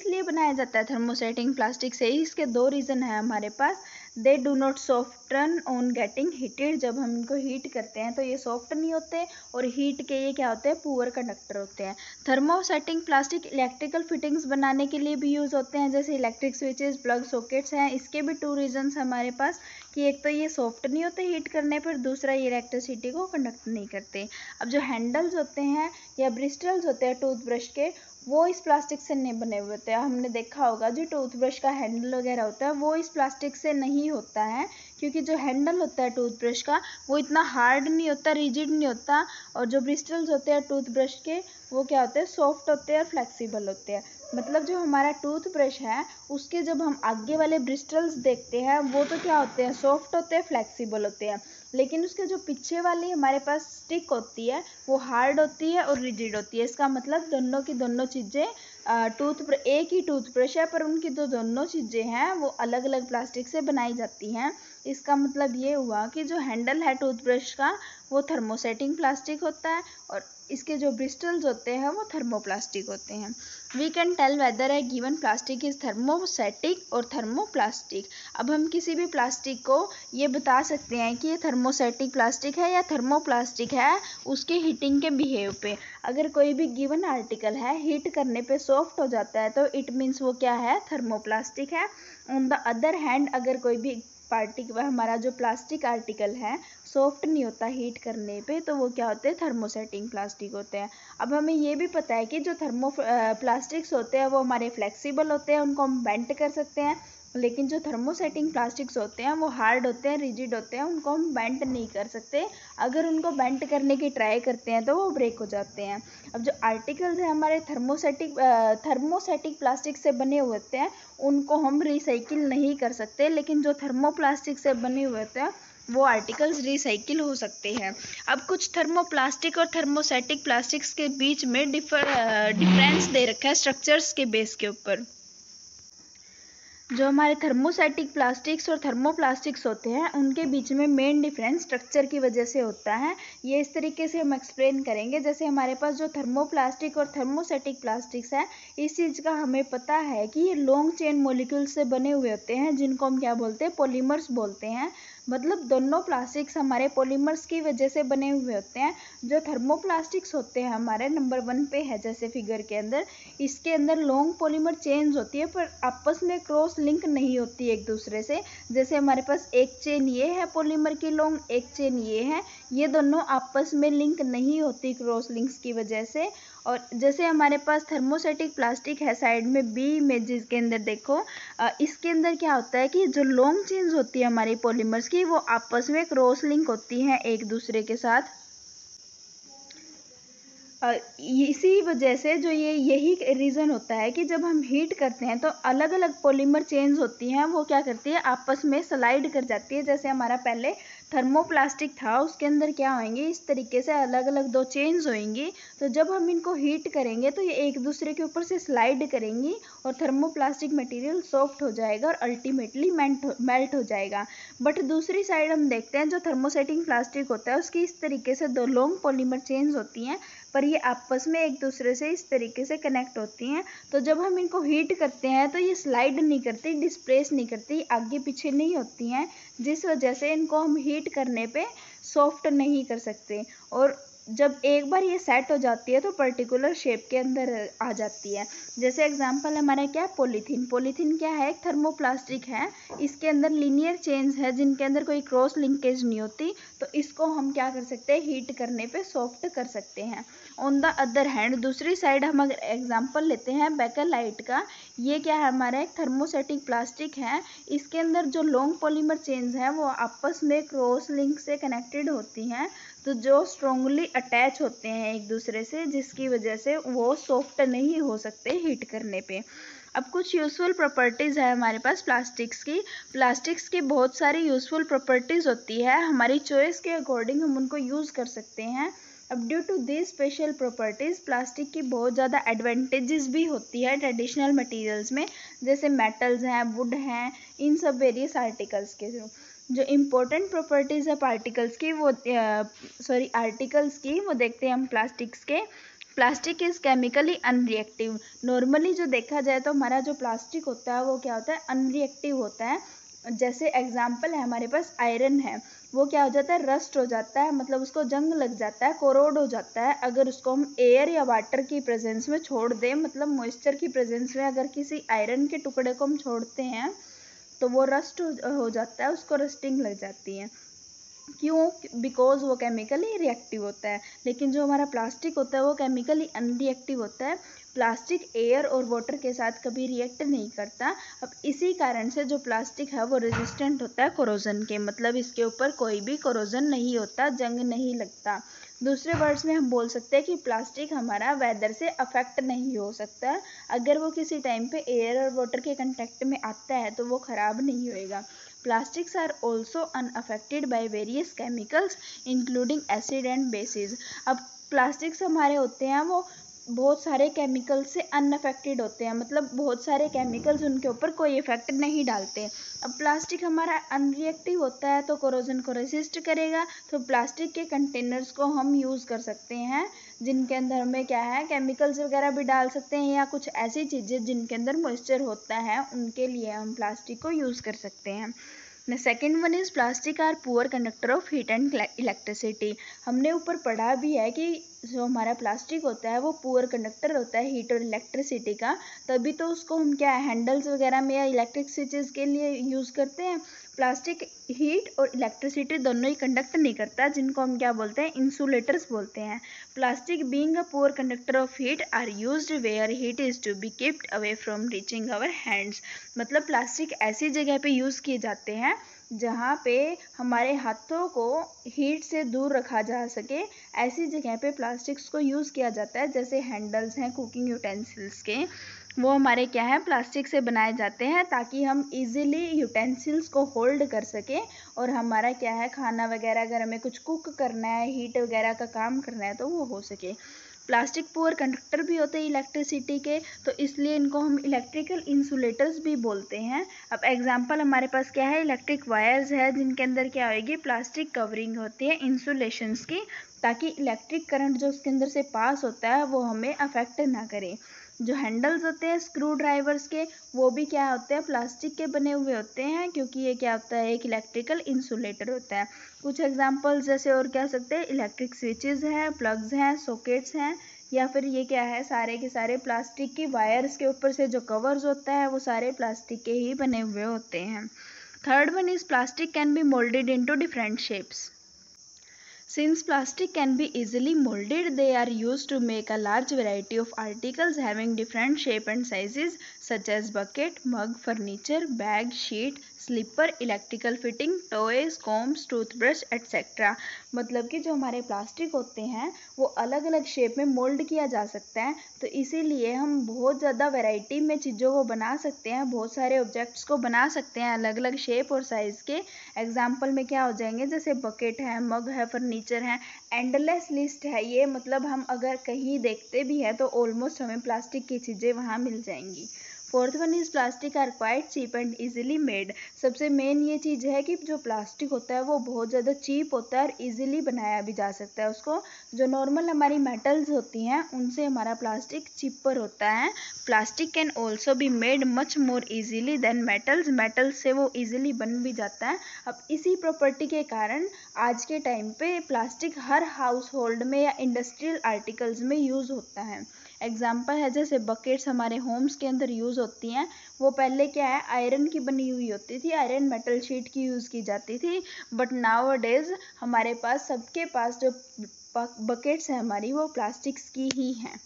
लिए बनाया जाता है थर्मोसेटिक प्लास्टिक से, इसके दो रीज़न है हमारे पास। They do not soften on getting heated, जब हम इनको हीट करते हैं तो ये सॉफ्ट नहीं होते, और हीट के ये क्या होते हैं, पुअर कंडक्टर होते हैं। थर्मोसेटिक प्लास्टिक इलेक्ट्रिकल फिटिंग्स बनाने के लिए भी यूज़ होते हैं, जैसे इलेक्ट्रिक स्विचेस, प्लग, सॉकेट्स हैं। इसके भी टू रीजंस हमारे पास, कि एक तो ये सॉफ्ट नहीं होते हीट करने पर, दूसरा ये इलेक्ट्रिसिटी को कंडक्ट नहीं करते। अब जो हैंडल्स होते हैं या ब्रिस्टल्स होते हैं टूथब्रश के, वो इस प्लास्टिक से नहीं बने हुए होते हैं। हमने देखा होगा जो टूथब्रश का हैंडल वगैरह होता है वो इस प्लास्टिक से नहीं होता है, क्योंकि जो हैंडल होता है टूथब्रश का वो इतना हार्ड नहीं होता, रिजिड नहीं होता, और जो ब्रिस्टल्स होते हैं टूथब्रश के वो क्या होते हैं, सॉफ्ट होते हैं और फ्लेक्सिबल होते हैं। मतलब जो हमारा टूथब्रश है उसके जब हम आगे वाले ब्रिस्टल्स देखते हैं वो तो क्या होते हैं, सॉफ्ट होते हैं, फ्लेक्सिबल होते हैं, लेकिन उसके जो पीछे वाली हमारे पास स्टिक होती है वो हार्ड होती है और रिजिड होती है। इसका मतलब दोनों की दोनों चीज़ें एक ही टूथब्रश है पर उनकी तो दोनों चीज़ें हैं वो अलग अलग प्लास्टिक से बनाई जाती हैं। इसका मतलब ये हुआ कि जो हैंडल है टूथब्रश का वो थर्मोसेटिंग प्लास्टिक होता है और इसके जो ब्रिस्टल्स होते हैं वो थर्मोप्लास्टिक होते हैं। We can tell whether a given plastic is thermosetting और थर्मोप्लास्टिक। अब हम किसी भी प्लास्टिक को ये बता सकते हैं कि ये थर्मोसेटिक प्लास्टिक है या थर्मोप्लास्टिक है उसके हीटिंग के बिहेव पे। अगर कोई भी गिवन आर्टिकल है हीट करने पे सॉफ्ट हो जाता है तो इट मीन्स वो क्या है, थर्मोप्लास्टिक है। ऑन द अदर हैंड अगर कोई भी हमारा जो प्लास्टिक आर्टिकल है सॉफ्ट नहीं होता हीट करने पे तो वो क्या होते हैं, थर्मोसेटिंग प्लास्टिक होते हैं। अब हमें ये भी पता है कि जो प्लास्टिक्स होते हैं वो हमारे फ्लेक्सिबल होते हैं, उनको हम बेंड कर सकते हैं, लेकिन जो थर्मोसेटिंग प्लास्टिक्स होते हैं वो हार्ड होते हैं, रिजिड होते हैं, उनको हम बेंड नहीं कर सकते। अगर उनको बेंड करने की ट्राई करते हैं तो वो ब्रेक हो जाते हैं। अब जो आर्टिकल्स हैं हमारे थर्मोसेटिक प्लास्टिक से बने हुए होते हैं उनको हम रिसाइकिल नहीं कर सकते, लेकिन जो थर्मोप्लास्टिक से बने हुए होते हैं वो आर्टिकल्स रिसाइकिल हो सकते हैं। अब कुछ थर्मोप्लास्टिक और थर्मोसेटिक प्लास्टिक्स के बीच में डिफरेंस दे रखा है स्ट्रक्चर्स के बेस के ऊपर। जो हमारे थर्मोसेटिक प्लास्टिक्स और थर्मोप्लास्टिक्स होते हैं उनके बीच में मेन डिफरेंस स्ट्रक्चर की वजह से होता है। ये इस तरीके से हम एक्सप्लेन करेंगे, जैसे हमारे पास जो थर्मोप्लास्टिक और थर्मोसेटिक प्लास्टिक्स है इस चीज़ का हमें पता है कि ये लॉन्ग चेन मॉलिक्यूल्स से बने हुए होते हैं जिनको हम क्या बोलते हैं, पॉलीमर्स बोलते हैं। मतलब दोनों प्लास्टिक्स हमारे पॉलीमर्स की वजह से बने हुए होते हैं। जो थर्मोप्लास्टिक्स होते हैं हमारे नंबर 1 पे है जैसे फिगर के अंदर, इसके अंदर लॉन्ग पॉलीमर चेन्स होती है पर आपस में क्रॉस लिंक नहीं होती एक दूसरे से। जैसे हमारे पास एक चेन ये है पॉलीमर की लॉन्ग, एक चेन ये है, ये दोनों आपस में लिंक नहीं होती क्रॉस लिंक्स की वजह से। और जैसे हमारे पास थर्मोसेटिक प्लास्टिक है साइड में बी में जिसके अंदर देखो इसके अंदर क्या होता है कि जो लॉन्ग चेन्स होती है हमारी पॉलीमर्स की वो आपस में क्रॉस लिंक होती हैं एक दूसरे के साथ। इसी वजह से जो यही रीज़न होता है कि जब हम हीट करते हैं तो अलग अलग पॉलीमर चेन्स होती हैं वो क्या करती है आपस में स्लाइड कर जाती है। जैसे हमारा पहले थर्मोप्लास्टिक था उसके अंदर क्या होंगे, इस तरीके से अलग अलग 2 चेन्स होंगी, तो जब हम इनको हीट करेंगे तो ये एक दूसरे के ऊपर से स्लाइड करेंगी और थर्मोप्लास्टिक मटेरियल सॉफ्ट हो जाएगा और अल्टीमेटली मेल्ट हो जाएगा। बट दूसरी साइड हम देखते हैं जो थर्मोसेटिंग प्लास्टिक होता है उसकी इस तरीके से 2 लॉन्ग पॉलीमर चेन्स होती हैं पर ये आपस में एक दूसरे से इस तरीके से कनेक्ट होती हैं। तो जब हम इनको हीट करते हैं तो ये स्लाइड नहीं करती, डिस्प्लेस नहीं करती, आगे पीछे नहीं होती हैं, जिस वजह से इनको हम हीट करने पे सॉफ्ट नहीं कर सकते। और जब एक बार ये सेट हो जाती है तो पर्टिकुलर शेप के अंदर आ जाती है। जैसे एग्जांपल हमारा क्या है, पॉलीथीन। पॉलीथीन क्या है, एक थर्मोप्लास्टिक है, इसके अंदर लीनियर चेन्स है जिनके अंदर कोई क्रॉस लिंकेज नहीं होती, तो इसको हम क्या कर सकते हैं, हीट करने पे सॉफ्ट कर सकते हैं। ऑन द अदर हैंड दूसरी साइड हम अगर एग्जांपल लेते हैं बेकेलाइट का, ये क्या है हमारा एक थर्मोसेटिक प्लास्टिक है, इसके अंदर जो लॉन्ग पॉलीमर चेन्स हैं वो आपस में क्रॉस लिंक से कनेक्टेड होती हैं, तो जो स्ट्रॉन्गली अटैच होते हैं एक दूसरे से, जिसकी वजह से वो सॉफ्ट नहीं हो सकते हीट करने पे। अब कुछ यूज़फुल प्रॉपर्टीज़ है हमारे पास प्लास्टिक्स की बहुत सारी यूज़फुल प्रॉपर्टीज़ होती है, हमारी चॉइस के अकॉर्डिंग हम उनको यूज़ कर सकते हैं। अब due to this special properties plastic की बहुत ज़्यादा एडवांटेजेस भी होती है ट्रेडिशनल मटेरियल्स में, जैसे मेटल्स हैं, वुड हैं, इन सब वेरियस आर्टिकल्स के थ्रू। जो इम्पोर्टेंट प्रॉपर्टीज़ है आर्टिकल्स की वो देखते हैं हम प्लास्टिक्स के। Plastic is chemically unreactive. Normally जो देखा जाए तो हमारा जो प्लास्टिक होता है वो क्या होता है, अनरिएक्टिव होता है। जैसे एग्जांपल है हमारे पास आयरन है, वो क्या हो जाता है, रस्ट हो जाता है, मतलब उसको जंग लग जाता है, कोरोड हो जाता है। अगर उसको हम एयर या वाटर की प्रेजेंस में छोड़ दें, मतलब मॉइस्चर की प्रेजेंस में अगर किसी आयरन के टुकड़े को हम छोड़ते हैं तो वो रस्ट हो जाता है, उसको रस्टिंग लग जाती है। क्यों, बिकॉज वो केमिकली रिएक्टिव होता है। लेकिन जो हमारा प्लास्टिक होता है वो केमिकली अनरिएक्टिव होता है। प्लास्टिक एयर और वाटर के साथ कभी रिएक्ट नहीं करता। अब इसी कारण से जो प्लास्टिक है वो रेजिस्टेंट होता है कोरोजन के, मतलब इसके ऊपर कोई भी कोरोजन नहीं होता, जंग नहीं लगता। दूसरे वर्ड्स में हम बोल सकते हैं कि प्लास्टिक हमारा वेदर से अफेक्ट नहीं हो सकता। अगर वो किसी टाइम पे एयर और वाटर के कंटेक्ट में आता है तो वो ख़राब नहीं होएगा। Plastics are also unaffected by various chemicals including acid and bases। अब प्लास्टिक्स हमारे होते हैं वो बहुत सारे केमिकल से अनअफेक्टेड होते हैं, मतलब बहुत सारे केमिकल्स उनके ऊपर कोई इफेक्ट नहीं डालते। अब प्लास्टिक हमारा अनरिएक्टिव होता है तो कोरोजन को रेसिस्ट करेगा, तो प्लास्टिक के कंटेनर्स को हम यूज़ कर सकते हैं जिनके अंदर हमें क्या है केमिकल्स वगैरह भी डाल सकते हैं, या कुछ ऐसी चीज़ें जिनके अंदर मॉइस्चर होता है उनके लिए हम प्लास्टिक को यूज़ कर सकते हैं। The second one is plastic are poor conductor of heat and electricity। हमने ऊपर पढ़ा भी है कि जो हमारा प्लास्टिक होता है वो पुअर कंडक्टर होता है हीट और इलेक्ट्रिसिटी का, तभी तो उसको हम क्या हैंडल्स वगैरह में या इलेक्ट्रिक स्विचेस के लिए यूज़ करते हैं। प्लास्टिक हीट और इलेक्ट्रिसिटी दोनों ही कंडक्ट नहीं करता, जिनको हम क्या बोलते हैं इंसुलेटर्स बोलते हैं। Plastic being a poor conductor of heat are used where heat is to be keeped away from reaching our hands. मतलब प्लास्टिक ऐसी जगह पे यूज़ किए जाते हैं जहाँ पे हमारे हाथों को हीट से दूर रखा जा सके, ऐसी जगह पे प्लास्टिक्स को यूज़ किया जाता है। जैसे हैंडल्स हैं कुकिंग यूटेंसिल्स के, वो हमारे क्या है प्लास्टिक से बनाए जाते हैं ताकि हम इजीली यूटेंसिल्स को होल्ड कर सकें और हमारा क्या है खाना वगैरह अगर हमें कुछ कुक करना है, हीट वगैरह का काम करना है तो वो हो सके। प्लास्टिक पुअर कंडक्टर भी होते हैं इलेक्ट्रिसिटी के, तो इसलिए इनको हम इलेक्ट्रिकल इंसुलेटर्स भी बोलते हैं। अब एग्जांपल हमारे पास क्या है इलेक्ट्रिक वायर्स है जिनके अंदर क्या होगी प्लास्टिक कवरिंग होती है इंसुलेशंस की, ताकि इलेक्ट्रिक करंट जो उसके अंदर से पास होता है वो हमें अफेक्ट ना करे। जो हैंडल्स होते हैं स्क्रू ड्राइवर्स के, वो भी क्या होते हैं प्लास्टिक के बने हुए होते हैं, क्योंकि ये क्या होता है एक इलेक्ट्रिकल इंसुलेटर होता है। कुछ एग्जांपल्स जैसे और क्या सकते हैं इलेक्ट्रिक स्विचेस हैं, प्लग्स हैं, सॉकेट्स हैं, या फिर ये क्या है सारे के सारे प्लास्टिक की वायर्स के ऊपर से जो कवर्स होता है वो सारे प्लास्टिक के ही बने हुए होते हैं। Third one is plastic can be moulded into different shapes. Since plastic can be easily molded, they are used to make a large variety of articles having different shape and sizes such as bucket, mug, furniture, bag, sheet, slipper, electrical fitting, toys, combs, toothbrush etcetera. मतलब कि जो हमारे प्लास्टिक होते हैं वो अलग अलग शेप में मोल्ड किया जा सकता है, तो इसीलिए हम बहुत ज़्यादा वैरायटी में चीज़ों को बना सकते हैं, बहुत सारे ऑब्जेक्ट्स को बना सकते हैं अलग अलग शेप और साइज़ के। एग्जाम्पल में क्या हो जाएंगे जैसे बकेट है, मग है, फर्नीचर है, एंडलेस लिस्ट है ये, मतलब हम अगर कहीं देखते भी हैं तो ऑलमोस्ट हमें प्लास्टिक की चीज़ें वहाँ मिल जाएंगी। Fourth one is plastic are quite cheap and easily made. सबसे मेन ये चीज़ है कि जो प्लास्टिक होता है वो बहुत ज़्यादा चीप होता है और इजीली बनाया भी जा सकता है उसको। जो नॉर्मल हमारी मेटल्स होती हैं उनसे हमारा प्लास्टिक चीपर होता है। Plastic can also be made much more easily than metals. Metals से वो इजीली बन भी जाता है। अब इसी प्रॉपर्टी के कारण आज के टाइम पे प्लास्टिक हर हाउस होल्ड में या इंडस्ट्रियल आर्टिकल्स में यूज़ होता है। एग्जाम्पल है जैसे बकेट्स हमारे होम्स के अंदर यूज़ होती हैं, वो पहले क्या है आयरन की बनी हुई होती थी, आयरन मेटल शीट की यूज़ की जाती थी, बट नाउ डेज हमारे पास सबके पास जो बकेट्स हैं हमारी वो प्लास्टिक्स की ही हैं।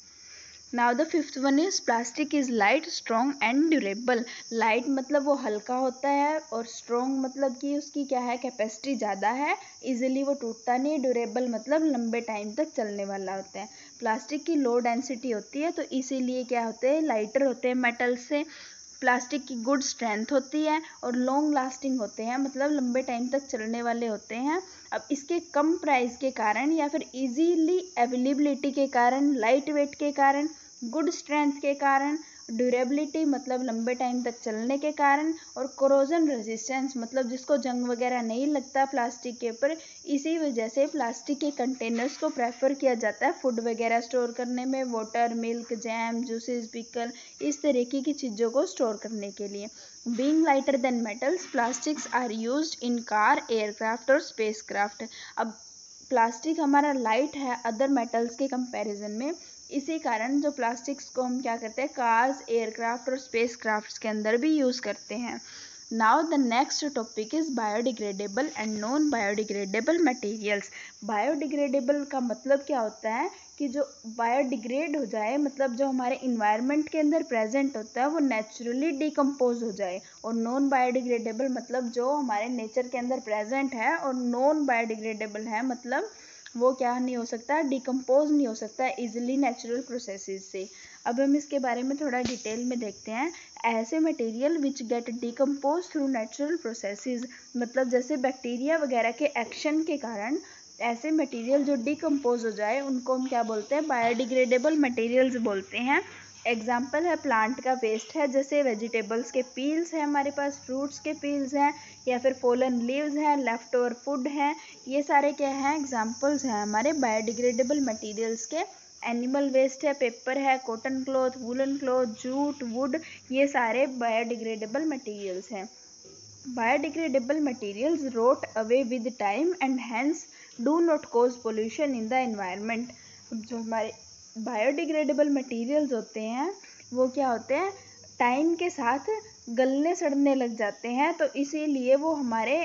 Now the fifth one is plastic is light, strong and durable. Light मतलब वो हल्का होता है और स्ट्रॉन्ग मतलब कि उसकी क्या है कैपेसिटी ज़्यादा है, इजीली वो टूटता नहीं। ड्यूरेबल मतलब लंबे टाइम तक चलने वाला होता है। प्लास्टिक की लो डेंसिटी होती है तो इसीलिए क्या होते हैं लाइटर होते हैं मेटल से। प्लास्टिक की गुड स्ट्रेंथ होती है और लॉन्ग लास्टिंग होते हैं, मतलब लंबे टाइम तक चलने वाले होते हैं। अब इसके कम प्राइस के कारण या फिर इजीली अवेलेबिलिटी के कारण, लाइट वेट के कारण, गुड स्ट्रेंथ के कारण, ड्यूरेबिलिटी मतलब लंबे टाइम तक चलने के कारण, और कोरोजन रेजिस्टेंस मतलब जिसको जंग वगैरह नहीं लगता प्लास्टिक के ऊपर, इसी वजह से प्लास्टिक के कंटेनर्स को प्रेफर किया जाता है फूड वगैरह स्टोर करने में, water, milk, jam, juices, pickle, इस तरीके की चीज़ों को स्टोर करने के लिए। Being lighter than metals, plastics are used in car, aircraft और स्पेसक्राफ्ट। अब प्लास्टिक हमारा लाइट है अदर मेटल्स के कंपैरिजन में, इसी कारण जो प्लास्टिक्स को हम क्या करते हैं कार्स, एयरक्राफ्ट और स्पेस क्राफ्ट के अंदर भी यूज़ करते हैं। Now the next topic is biodegradable and non biodegradable materials. Biodegradable का मतलब क्या होता है कि जो बायोडिग्रेड हो जाए, मतलब जो हमारे इन्वायरमेंट के अंदर प्रेजेंट होता है वो नेचुरली डिकम्पोज हो जाए। और नॉन बायोडिग्रेडेबल मतलब जो हमारे नेचर के अंदर प्रेजेंट है और नॉन बायोडिग्रेडेबल है मतलब वो क्या नहीं हो सकता, डिकम्पोज नहीं हो सकता इजीली नेचुरल प्रोसेसेस से। अब हम इसके बारे में थोड़ा डिटेल में देखते हैं। ऐसे material which get decompose through natural processes, मतलब जैसे बैक्टीरिया वगैरह के एक्शन के कारण ऐसे मटेरियल जो डिकम्पोज हो जाए उनको हम क्या बोलते हैं, बायोडिग्रेडेबल मटेरियल्स बोलते हैं। एग्जाम्पल है प्लांट का वेस्ट है, जैसे वेजिटेबल्स के पील्स हैं हमारे पास, फ्रूट्स के पील्स हैं, या फिर फॉलन लीव्स हैं, लेफ्ट ओवर फूड हैं, ये सारे क्या हैं, एग्जाम्पल्स हैं हमारे बायोडिग्रेडेबल मटेरियल्स के। एनिमल वेस्ट है, पेपर है, cotton cloth, woollen cloth, jute, would, ये सारे बायोडिग्रेडेबल मटेरियल्स हैं। Biodegradable materials rot away with time and hence do not cause pollution in the environment। जो हमारे बायोडिग्रेडेबल मटेरियल्स होते हैं वो क्या होते हैं, टाइम के साथ गलने सड़ने लग जाते हैं, तो इसीलिए वो हमारे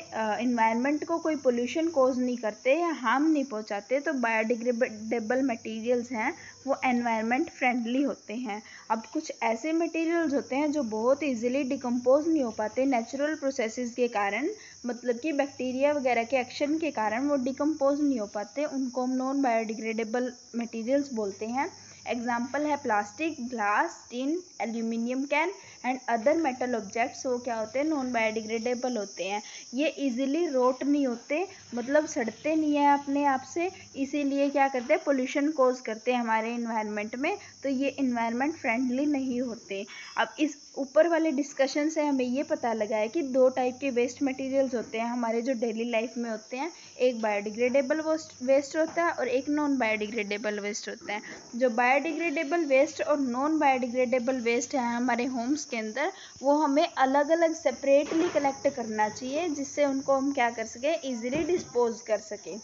इन्वायरमेंट को कोई पोल्यूशन कॉज नहीं करते या हार्म नहीं पहुंचाते। तो बायोडिग्रेडेबल मटेरियल्स हैं वो एनवायरनमेंट फ्रेंडली होते हैं। अब कुछ ऐसे मटेरियल्स होते हैं जो बहुत इजीली डिकम्पोज नहीं हो पाते नेचुरल प्रोसेसेस के कारण, मतलब कि बैक्टीरिया वगैरह के एक्शन के कारण वो डिकम्पोज नहीं हो पाते, उनको हम नॉन बायोडिग्रेडेबल मटेरियल्स बोलते हैं। एग्जाम्पल है plastic, glass, tin, aluminium can and other metal objects. वो क्या होते हैं, नॉन बायोडिग्रेडेबल होते हैं। ये इजीली रोट नहीं होते, मतलब सड़ते नहीं है अपने आप से, इसीलिए क्या करते हैं, पोल्यूशन कॉज करते हैं हमारे इन्वायरमेंट में, तो ये इन्वायरमेंट फ्रेंडली नहीं होते। अब इस ऊपर वाले डिस्कशन से हमें ये पता लगा है कि दो टाइप के वेस्ट मटेरियल्स होते हैं हमारे जो डेली लाइफ में होते हैं, एक बायोडिग्रेडेबल वेस्ट होता है और एक नॉन बायोडिग्रेडेबल वेस्ट होता है। जो बायोडिग्रेडेबल वेस्ट और नॉन बायोडिग्रेडेबल वेस्ट है हमारे होम्स के अंदर, वो हमें अलग अलग सेपरेटली कलेक्ट करना चाहिए, जिससे उनको हम क्या कर सकें, ईजिली डिस्पोज कर सकें।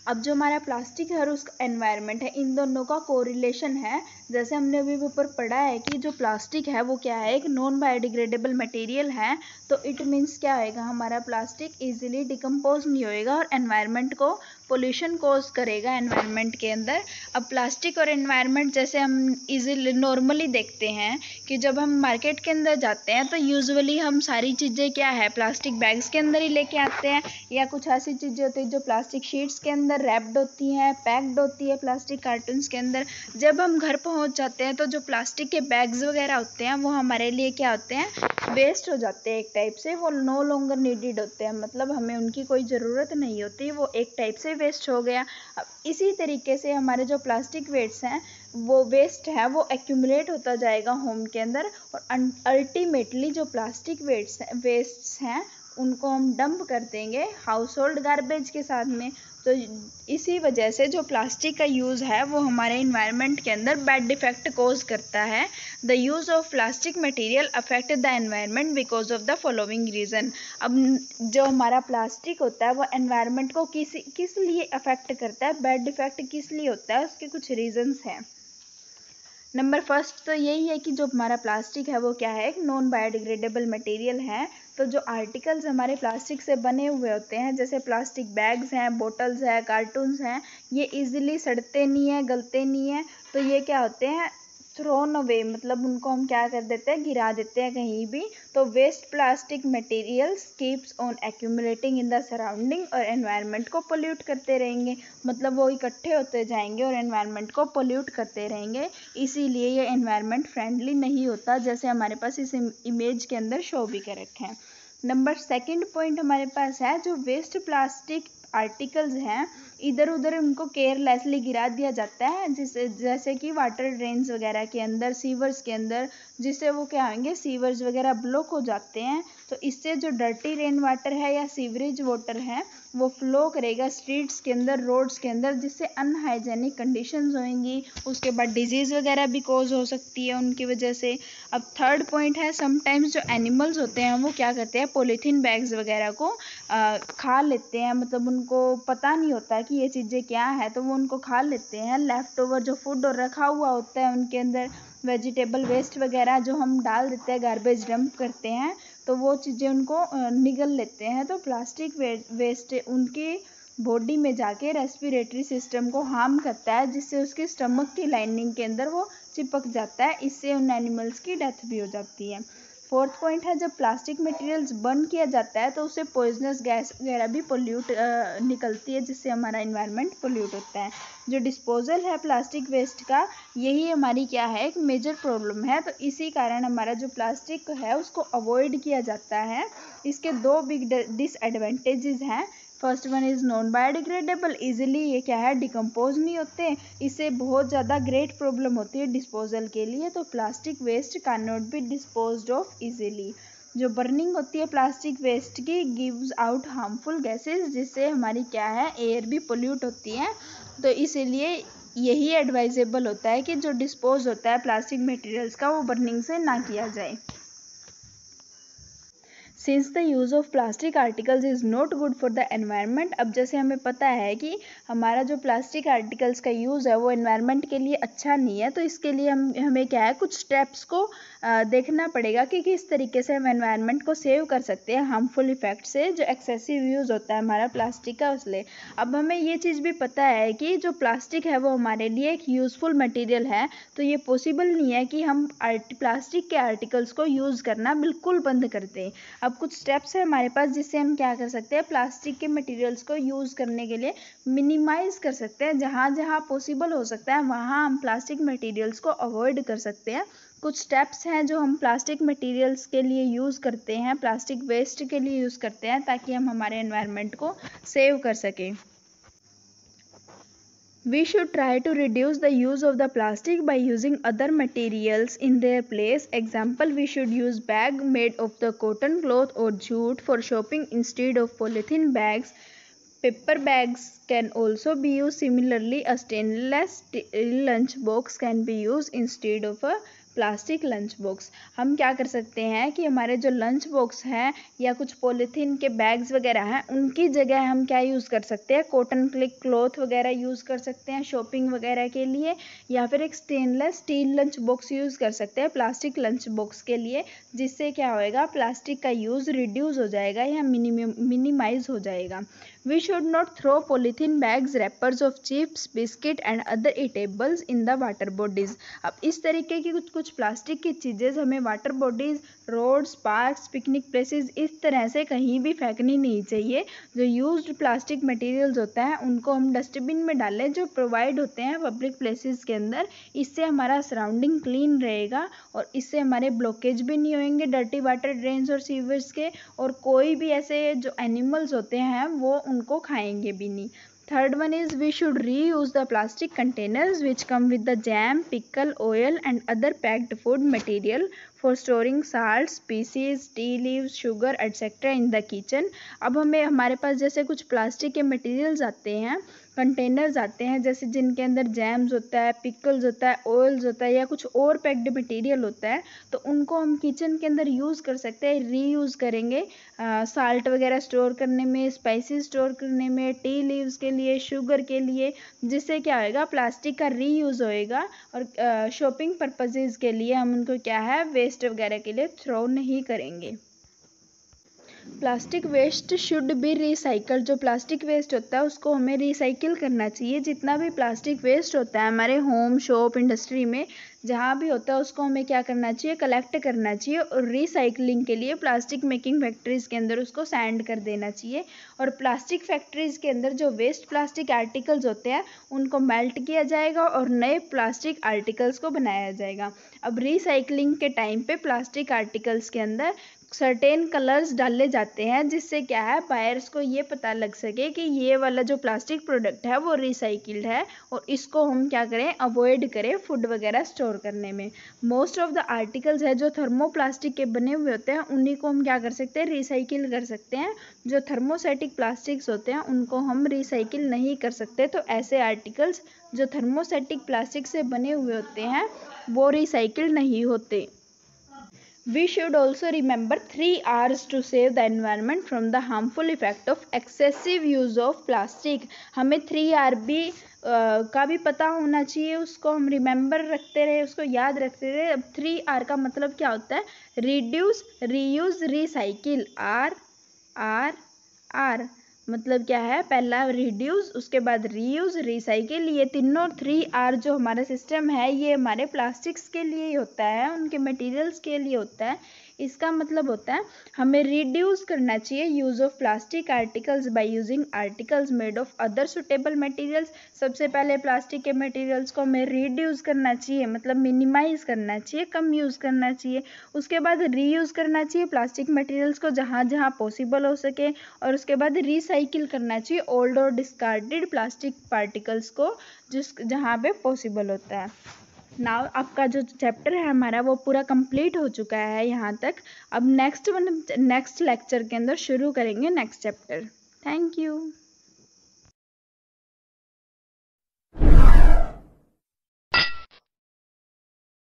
अब जो हमारा प्लास्टिक है और उसका एनवायरनमेंट है, इन दोनों का कोरिलेशन है। जैसे हमने अभी ऊपर पढ़ा है कि जो प्लास्टिक है वो क्या है, एक नॉन बायोडिग्रेडेबल मटेरियल है, तो इट मीन्स क्या होएगा, हमारा प्लास्टिक इजीली डिकम्पोज नहीं होएगा और एनवायरनमेंट को पोल्यूशन कॉज करेगा एनवायरनमेंट के अंदर। अब प्लास्टिक और एनवायरनमेंट जैसे हम इजीली नॉर्मली देखते हैं कि जब हम मार्केट के अंदर जाते हैं तो यूजुअली हम सारी चीज़ें क्या है, प्लास्टिक बैग्स के अंदर ही लेके आते हैं, या कुछ ऐसी चीज़ें होती हैं जो प्लास्टिक शीट्स के अंदर रैप्ड होती हैं, पैक्ड होती है प्लास्टिक कार्टून्स के अंदर। जब हम घर पहुंच जाते हैं तो जो प्लास्टिक के बैग्स वगैरह होते हैं वो हमारे लिए क्या होते हैं, वेस्ट हो जाते हैं एक टाइप से, वो नो लॉन्गर नीडेड होते हैं, मतलब हमें उनकी कोई ज़रूरत नहीं होती, वो एक टाइप से वेस्ट हो गया। अब इसी तरीके से हमारे जो प्लास्टिक वेस्ट हैं वो वेस्ट है वो एक्यूमुलेट होता जाएगा होम के अंदर, और अल्टीमेटली जो प्लास्टिक वेस्ट हैं उनको हम डंप कर देंगे हाउस होल्ड गार्बेज के साथ में। तो इसी वजह से जो प्लास्टिक का यूज़ है वो हमारे इन्वायरमेंट के अंदर बैड इफेक्ट कोज करता है। The use of plastic material affect the environment because of the following reason. अब जो हमारा प्लास्टिक होता है वो एनवायरनमेंट को किस लिए अफेक्ट करता है, बैड इफेक्ट किस लिए होता है, उसके कुछ रीजंस हैं। नंबर फर्स्ट तो यही है कि जो हमारा प्लास्टिक है वो क्या है, एक नॉन बायोडिग्रेडेबल मटेरियल है। तो जो आर्टिकल्स हमारे प्लास्टिक से बने हुए होते हैं, जैसे प्लास्टिक बैग्स हैं, बोटल्स हैं, कार्टून्स हैं, ये इजीली सड़ते नहीं हैं, गलते नहीं हैं, तो ये क्या होते हैं, थ्रोन अवे, मतलब उनको हम क्या कर देते हैं, गिरा देते हैं कहीं भी। तो waste plastic materials keeps on accumulating in the surrounding, और एनवायरनमेंट को पोल्यूट करते रहेंगे, मतलब वो इकट्ठे होते जाएंगे और एनवायरनमेंट को पोल्यूट करते रहेंगे, इसीलिए ये एनवायरनमेंट फ्रेंडली नहीं होता, जैसे हमारे पास इस इमेज के अंदर शो भी कर रखे हैं। नंबर सेकंड पॉइंट हमारे पास है, जो वेस्ट प्लास्टिक आर्टिकल्स हैं इधर उधर उनको केयरलेसली गिरा दिया जाता है, जैसे कि वाटर ड्रेन्स वगैरह के अंदर, सीवर्स के अंदर, जिससे वो क्या होंगे, सीवर्स वगैरह ब्लॉक हो जाते हैं। तो इससे जो डर्टी रेन वाटर है या सीवरेज वाटर है वो फ्लो करेगा स्ट्रीट्स के अंदर, रोड्स के अंदर, जिससे अनहाइजेनिक कंडीशंस होंगी, उसके बाद डिजीज़ वगैरह भी कॉज हो सकती है उनकी वजह से। अब थर्ड पॉइंट है, समटाइम्स जो एनिमल्स होते हैं वो क्या करते हैं, पॉलीथीन बैग्स वगैरह को खा लेते हैं, मतलब उनको पता नहीं होता कि ये चीज़ें क्या है, तो वो उनको खा लेते हैं। लेफ़्ट ओवर जो फूड रखा हुआ होता है उनके अंदर, वेजिटेबल वेस्ट वगैरह जो हम डाल देते हैं, गार्बेज डंप करते हैं, तो वो चीज़ें उनको निगल लेते हैं। तो प्लास्टिक वेस्ट उनकी बॉडी में जाके रेस्पिरेटरी सिस्टम को हार्म करता है, जिससे उसके स्टमक की लाइनिंग के अंदर वो चिपक जाता है, इससे उन एनिमल्स की डेथ भी हो जाती है। फोर्थ पॉइंट है, जब प्लास्टिक मटेरियल्स बर्न किया जाता है तो उससे पॉइजनस गैस वगैरह भी पोल्यूट निकलती है, जिससे हमारा इन्वायरमेंट पोल्यूट होता है। जो डिस्पोजल है प्लास्टिक वेस्ट का, यही हमारी क्या है, एक मेजर प्रॉब्लम है। तो इसी कारण हमारा जो प्लास्टिक है उसको अवॉइड किया जाता है। इसके दो बिग डिसएडवांटेजेस हैं। First one is non biodegradable, easily ये क्या है डिकम्पोज नहीं होते, इससे बहुत ज़्यादा ग्रेट प्रॉब्लम होती है डिस्पोजल के लिए। तो plastic waste can not be disposed of easily. जो बर्निंग होती है प्लास्टिक वेस्ट की गिव्स आउट हार्मफुल गैसेस, जिससे हमारी क्या है एयर भी पोल्यूट होती है। तो इसीलिए यही एडवाइजेबल होता है कि जो डिस्पोज होता है प्लास्टिक मटेरियल्स का वो बर्निंग से ना किया जाए। Since the use of plastic articles is not good for the environment, अब जैसे हमें पता है कि हमारा जो प्लास्टिक आर्टिकल्स का यूज़ है वो एनवायरनमेंट के लिए अच्छा नहीं है, तो इसके लिए हमें क्या है कुछ स्टेप्स को देखना पड़ेगा कि किस तरीके से हम एनवायरनमेंट को सेव कर सकते हैं हार्मफुल इफेक्ट से जो एक्सेसिव यूज़ होता है हमारा प्लास्टिक का उससे। अब हमें ये चीज़ भी पता है कि जो प्लास्टिक है वो हमारे लिए एक यूज़फुल मटेरियल है, तो ये पॉसिबल नहीं है कि हम प्लास्टिक के आर्टिकल्स को यूज़ करना बिल्कुल बंद कर दें। अब कुछ स्टेप्स है हमारे पास जिससे हम क्या कर सकते हैं प्लास्टिक के मटेरियल्स को यूज़ करने के लिए मिनिमाइज़ कर सकते हैं। जहाँ जहाँ पॉसिबल हो सकता है वहाँ हम प्लास्टिक मटेरियल्स को अवॉइड कर सकते हैं। कुछ स्टेप्स हैं जो हम प्लास्टिक मटेरियल्स के लिए यूज़ करते हैं, प्लास्टिक वेस्ट के लिए यूज़ करते हैं ताकि हम हमारे एनवायरनमेंट को सेव कर सकें। We should try to reduce the use of the plastic by using other materials in their place. Example, we should use bag made of the cotton cloth or jute for shopping instead of polythene bags. Paper bags can also be used. Similarly, a stainless steel lunch box can be used instead of a plastic lunch box. हम क्या कर सकते हैं कि हमारे जो लंच बॉक्स हैं या कुछ पॉलीथीन के बैग्स वगैरह हैं उनकी जगह हम क्या यूज़ कर सकते हैं कॉटन क्लॉथ वगैरह यूज़ कर सकते हैं शॉपिंग वगैरह के लिए, या फिर एक stainless steel lunch box use कर सकते हैं प्लास्टिक लंच बॉक्स के लिए, जिससे क्या होएगा प्लास्टिक का यूज़ रिड्यूस हो जाएगा या मिनिमाइज हो जाएगा। We should not throw polythene bags, wrappers of chips, biscuit and other eatables in the water bodies. अब इस तरीके की कुछ प्लास्टिक की चीज़ें हमें water bodies, roads, parks, picnic places इस तरह से कहीं भी फेंकनी नहीं चाहिए। जो यूज्ड प्लास्टिक मटेरियल्स होता है उनको हम डस्टबिन में डालें जो प्रोवाइड होते हैं पब्लिक प्लेसेस के अंदर। इससे हमारा सराउंडिंग क्लीन रहेगा और इससे हमारे ब्लॉकेज भी नहीं होंगे डर्टी वाटर ड्रेन्स और सीवर्स के, और कोई भी ऐसे जो एनिमल्स होते हैं वो उनको खाएंगे भी नहीं। Third one is we should reuse the plastic containers which come with the jam, pickle, oil and other packed food material for storing salt, species, tea leaves, sugar etc. in the kitchen. अब हमें हमारे पास जैसे कुछ प्लास्टिक के मटेरियल्स आते हैं, कंटेनर्स आते हैं जैसे जिनके अंदर जैम्स होता है, पिकल्स होता है, ऑयल्स होता है या कुछ और पैक्ड मटेरियल होता है, तो उनको हम किचन के अंदर यूज़ कर सकते हैं, रीयूज़ करेंगे साल्ट वगैरह स्टोर करने में, स्पाइसेस स्टोर करने में, टी लीव्स के लिए, शुगर के लिए, जिससे क्या होएगा प्लास्टिक का रीयूज़ होएगा और शॉपिंग पर्पसेस के लिए हम उनको क्या है वेस्ट वगैरह के लिए थ्रो नहीं करेंगे। Plastic waste should be recycle, जो प्लास्टिक वेस्ट होता है उसको हमें रिसाइकिल करना चाहिए। जितना भी प्लास्टिक वेस्ट होता है हमारे होम, शॉप, इंडस्ट्री में जहाँ भी होता है उसको हमें क्या करना चाहिए कलेक्ट करना चाहिए और रिसाइकलिंग के लिए प्लास्टिक मेकिंग फैक्ट्रीज़ के अंदर उसको सेंड कर देना चाहिए। और प्लास्टिक फैक्ट्रीज़ के अंदर जो वेस्ट प्लास्टिक आर्टिकल्स होते हैं उनको मेल्ट किया जाएगा और नए प्लास्टिक आर्टिकल्स को बनाया जाएगा। अब रिसाइकलिंग के टाइम पे प्लास्टिक आर्टिकल्स के अंदर सर्टेन कलर्स डाले जाते हैं जिससे क्या है बायर्स को ये पता लग सके कि ये वाला जो प्लास्टिक प्रोडक्ट है वो रिसाइकिल्ड है और इसको हम क्या करें अवॉइड करें फूड वगैरह स्टोर करने में। मोस्ट ऑफ द आर्टिकल्स है जो थर्मोप्लास्टिक के बने हुए होते हैं उन्हीं को हम क्या कर सकते हैं रिसाइकिल कर सकते हैं। जो थर्मोसेटिक प्लास्टिक्स होते हैं उनको हम रिसाइकिल नहीं कर सकते, तो ऐसे आर्टिकल्स जो थर्मोसेटिक प्लास्टिक से बने हुए होते हैं वो रिसाइकिल नहीं होते। We should also remember 3 R's to save the environment from the harmful effect of excessive use of plastic. हमें 3 R भी का भी पता होना चाहिए, उसको हम रिमेंबर रखते रहे, उसको याद रखते रहे। अब 3 R का मतलब क्या होता है रिड्यूस, रीयूज़, रिसाइकिल। R मतलब क्या है पहला रिड्यूस, उसके बाद रीयूज़, रिसाइकिल। ये तीनों 3 R जो हमारा सिस्टम है ये हमारे प्लास्टिक्स के लिए ही होता है, उनके मटेरियल्स के लिए होता है। इसका मतलब होता है हमें रिड्यूस करना चाहिए use of plastic articles by using articles made of other suitable materials. सबसे पहले प्लास्टिक के मटेरियल्स को हमें रिड्यूस करना चाहिए, मतलब मिनिमाइज करना चाहिए, कम यूज़ करना चाहिए। उसके बाद रीयूज़ करना चाहिए प्लास्टिक मटेरियल्स को जहाँ जहाँ पॉसिबल हो सके, और उसके बाद रिसाइकिल करना चाहिए ओल्ड और डिस्कार्डेड प्लास्टिक पार्टिकल्स को जहाँ पे पॉसिबल होता है। नाउ आपका जो चैप्टर है हमारा वो पूरा कंप्लीट हो चुका है यहाँ तक। अब नेक्स्ट लेक्चर के अंदर शुरू करेंगे नेक्स्ट चैप्टर। Thank you.